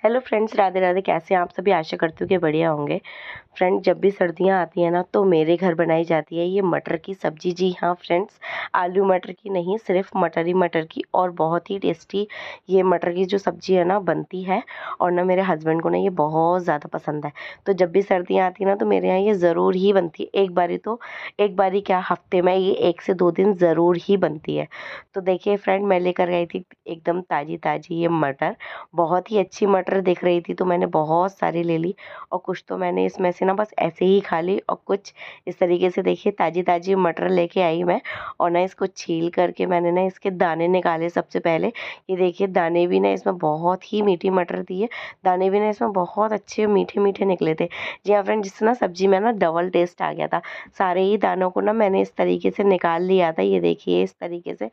Hello friends, Radhe Radhe. कैसे हैं आप सभी? आशा करती हूँ कि बढ़िया होंगे। फ्रेंड्स, जब भी सर्दियाँ आती हैं ना तो मेरे घर बनाई जाती है ये मटर की सब्ज़ी। जी हाँ फ्रेंड्स, आलू मटर की नहीं, सिर्फ मटर ही मटर की। और बहुत ही टेस्टी ये मटर की जो सब्ज़ी है ना बनती है। और ना मेरे हस्बैंड को ना ये बहुत ज़्यादा पसंद है। तो जब भी सर्दियाँ आती हैं ना तो मेरे यहाँ ये ज़रूर ही बनती है। एक बारी क्या, हफ्ते में ये 1 से 2 दिन ज़रूर ही बनती है। तो देखिए फ्रेंड, मैं लेकर गई थी एकदम ताज़ी ताज़ी ये मटर। बहुत ही अच्छी मटर दिख रही थी तो मैंने बहुत सारी ले ली। और कुछ तो मैंने इसमें से ना बस ऐसे ही खा ली, और कुछ इस तरीके से देखिए ताज़ी ताज़ी मटर लेके आई मैं। और ना इसको छील करके मैंने ना इसके दाने निकाले सबसे पहले। ये देखिए दाने भी ना इसमें बहुत ही मीठी मटर थी ये। दाने भी ना इसमें बहुत अच्छे मीठे मीठे निकले थे। जी हाँ फ्रेंड, जिससे ना सब्जी में ना डबल टेस्ट आ गया था। सारे ही दानों को ना मैंने इस तरीके से निकाल लिया था। ये देखिए इस तरीके से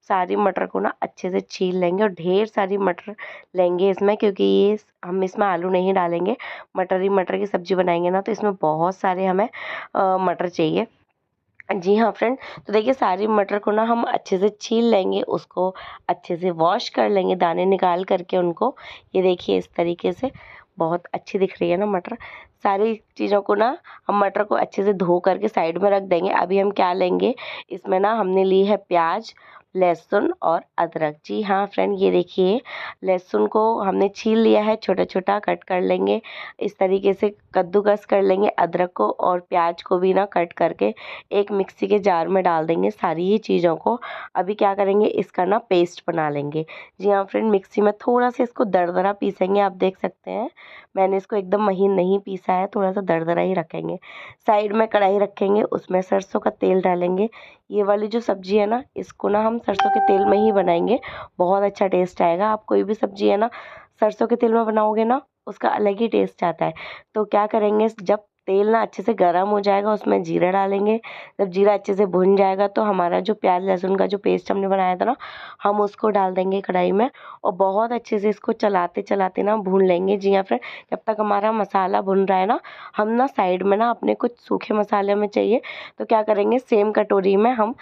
सारी मटर को ना अच्छे से छील लेंगे, और ढेर सारी मटर लेंगे इसमें, क्योंकि ये हम इसमें आलू नहीं डालेंगे। मटर की सब्ज़ी बनाएंगे ना तो इसमें बहुत सारे हमें मटर चाहिए। जी हाँ फ्रेंड, तो देखिए सारी मटर को ना हम अच्छे से छील लेंगे, उसको अच्छे से वॉश कर लेंगे दाने निकाल करके उनको। ये देखिए इस तरीके से बहुत अच्छी दिख रही है ना मटर। सारी चीज़ों को ना हम मटर को अच्छे से धो करके साइड में रख देंगे। अभी हम क्या लेंगे, इसमें ना हमने ली है प्याज, लहसुन और अदरक। जी हाँ फ्रेंड, ये देखिए लहसुन को हमने छील लिया है, छोटा छोटा कट कर लेंगे। इस तरीके से कद्दूकस कर लेंगे अदरक को, और प्याज को भी ना कट करके एक मिक्सी के जार में डाल देंगे सारी ही चीज़ों को। अभी क्या करेंगे, इसका ना पेस्ट बना लेंगे। जी हाँ फ्रेंड, मिक्सी में थोड़ा सा इसको दरदरा पीसेंगे। आप देख सकते हैं मैंने इसको एकदम महीन नहीं पीसा है, थोड़ा सा दरदरा ही रखेंगे। साइड में कढ़ाई रखेंगे, उसमें सरसों का तेल डालेंगे। ये वाली जो सब्ज़ी है ना, इसको ना हम सरसों के तेल में ही बनाएंगे। बहुत अच्छा टेस्ट आएगा। आप कोई भी सब्ज़ी है ना सरसों के तेल में बनाओगे ना, उसका अलग ही टेस्ट आता है। तो क्या करेंगे, जब तेल ना अच्छे से गर्म हो जाएगा उसमें जीरा डालेंगे। जब जीरा अच्छे से भुन जाएगा तो हमारा जो प्याज लहसुन का जो पेस्ट हमने बनाया था ना, हम उसको डाल देंगे कढ़ाई में। और बहुत अच्छे से इसको चलाते चलाते ना भून लेंगे। जी हाँ फ्रेंड, जब तक हमारा मसाला भुन रहा है ना, हम ना साइड में ना अपने कुछ सूखे मसाले हमें चाहिए। तो क्या करेंगे, सेम कटोरी में हम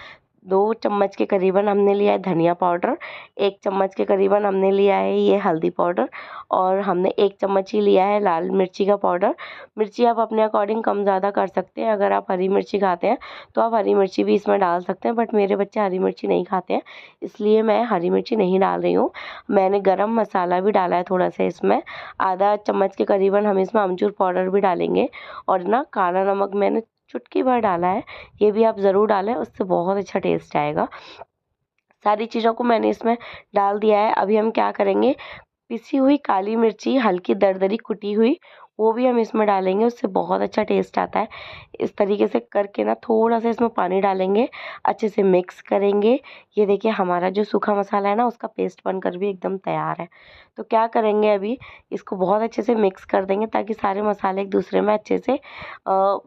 2 चम्मच के करीबन हमने लिया है धनिया पाउडर, 1 चम्मच के करीबन हमने लिया है ये हल्दी पाउडर, और हमने 1 चम्मच ही लिया है लाल मिर्ची का पाउडर। मिर्ची आप अपने अकॉर्डिंग कम ज़्यादा कर सकते हैं। अगर आप हरी मिर्ची खाते हैं तो आप हरी मिर्ची भी इसमें डाल सकते हैं, बट मेरे बच्चे हरी मिर्ची नहीं खाते हैं, इसलिए मैं हरी मिर्ची नहीं डाल रही हूँ। मैंने गरम मसाला भी डाला है थोड़ा सा इसमें, आधा चम्मच के करीबन हम इसमें अमचूर पाउडर भी डालेंगे। और ना काला नमक मैंने चुटकी भर डाला है, ये भी आप ज़रूर डालें, उससे बहुत अच्छा टेस्ट आएगा। सारी चीज़ों को मैंने इसमें डाल दिया है। अभी हम क्या करेंगे, पिसी हुई काली मिर्ची हल्की दरदरी कुटी हुई, वो भी हम इसमें डालेंगे, उससे बहुत अच्छा टेस्ट आता है। इस तरीके से करके ना थोड़ा सा इसमें पानी डालेंगे, अच्छे से मिक्स करेंगे। ये देखिए हमारा जो सूखा मसाला है ना, उसका पेस्ट बनकर भी एकदम तैयार है। तो क्या करेंगे, अभी इसको बहुत अच्छे से मिक्स कर देंगे ताकि सारे मसाले एक दूसरे में अच्छे से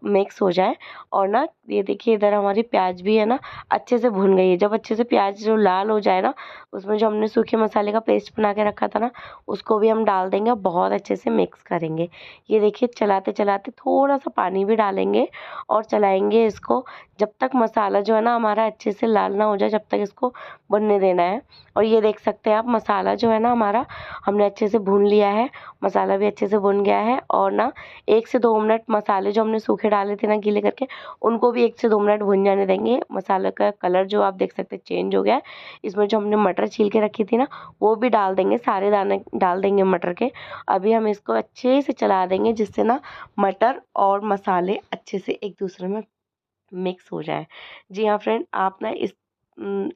मिक्स हो जाए। और ना ये देखिए इधर हमारी प्याज भी है ना अच्छे से भुन गई है। जब अच्छे से प्याज जो लाल हो जाए ना, उसमें जो हमने सूखे मसाले का पेस्ट बना के रखा था ना, उसको भी हम डाल देंगे और बहुत अच्छे से मिक्स करेंगे। ये देखिए चलाते चलाते थोड़ा सा पानी भी डालेंगे और चलाएंगे इसको, जब तक मसाला जो है ना हमारा अच्छे से लाल ना हो जाए, जब तक इसको भुनने देना है। और ये देख सकते हैं आप, मसाला जो है ना हमारा हमने अच्छे से भून लिया है, मसाला भी अच्छे से भुन गया है। और ना 1 से 2 मिनट मसाले जो हमने सूखे डाले थे ना गीले करके, उनको भी 1 से 2 मिनट भुन जाने देंगे। मसाले का कलर जो आप देख सकते हैं चेंज हो गया है। इसमें जो हमने मटर छील के रखी थी ना, वो भी डाल देंगे, सारे दाने डाल देंगे मटर के। अभी हम इसको अच्छे से चला देंगे, जिससे ना मटर और मसाले अच्छे से एक दूसरे में मिक्स हो जाए। जी हाँ फ्रेंड, आप ना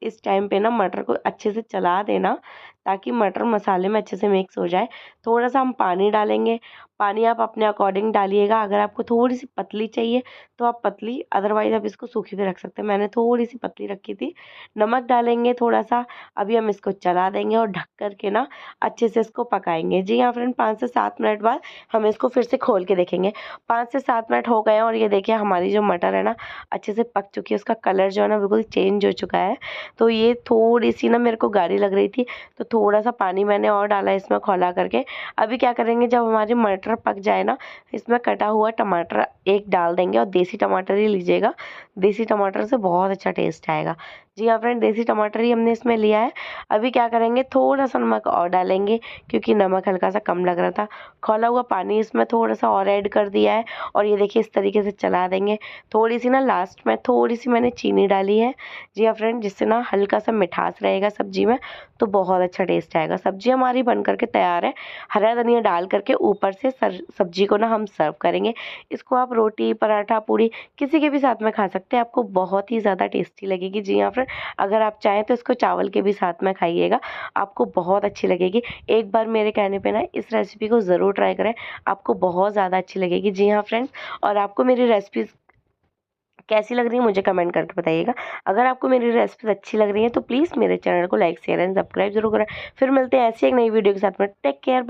इस टाइम पे ना मटर को अच्छे से चला देना, ताकि मटर मसाले में अच्छे से मिक्स हो जाए। थोड़ा सा हम पानी डालेंगे, पानी आप अपने अकॉर्डिंग डालिएगा। अगर आपको थोड़ी सी पतली चाहिए तो आप पतली, अदरवाइज़ आप इसको सूखी भी रख सकते हैं। मैंने थोड़ी सी पतली रखी थी। नमक डालेंगे थोड़ा सा। अभी हम इसको चला देंगे और ढक कर के ना अच्छे से इसको पकाएंगे। जी हाँ फ्रेंड, 5 से 7 मिनट बाद हम इसको फिर से खोल के देखेंगे। 5 से 7 मिनट हो गए हैं, और ये देखिए हमारी जो मटर है ना अच्छे से पक चुकी है। उसका कलर जो है ना बिल्कुल चेंज हो चुका है। तो ये थोड़ी सी ना मेरे को गाढ़ी लग रही थी, तो थोड़ा सा पानी मैंने और डाला इसमें खौला करके। अभी क्या करेंगे, जब हमारी मटर पक जाए ना, इसमें कटा हुआ टमाटर एक डाल देंगे, और देसी टमाटर ही लीजिएगा, देसी टमाटर से बहुत अच्छा टेस्ट आएगा। जी हाँ फ्रेंड, देसी टमाटर ही हमने इसमें लिया है। अभी क्या करेंगे, थोड़ा सा नमक और डालेंगे क्योंकि नमक हल्का सा कम लग रहा था। खौला हुआ पानी इसमें थोड़ा सा और ऐड कर दिया है और ये देखिए इस तरीके से चला देंगे। थोड़ी सी ना लास्ट में थोड़ी सी मैंने चीनी डाली है। जी हाँ फ्रेंड, जिससे ना हल्का सा मिठास रहेगा सब्जी में, तो बहुत अच्छा टेस्ट आएगा। सब्जी हमारी बन करके तैयार है। हरा धनिया डाल करके ऊपर से सब्जी को ना हम सर्व करेंगे। इसको आप रोटी, पराठा, पूड़ी किसी के भी साथ में खा सकते हैं। आपको बहुत ही ज़्यादा टेस्टी लगेगी। जी हाँ फ्रेंड, अगर आप चाहें तो इसको चावल के भी साथ में खाइएगा, आपको बहुत अच्छी लगेगी। एक बार मेरे कहने पे ना इस रेसिपी को ज़रूर ट्राई करें, आपको बहुत ज़्यादा अच्छी लगेगी। जी हाँ फ्रेंड्स, और आपको मेरी रेसिपीज़ कैसी लग रही है मुझे कमेंट करके बताइएगा। अगर आपको मेरी रेसिपीज़ अच्छी लग रही है तो प्लीज़ मेरे चैनल को लाइक, शेयर एंड सब्सक्राइब जरूर करें। फिर मिलते हैं ऐसी एक नई वीडियो के साथ में। Take care, bye.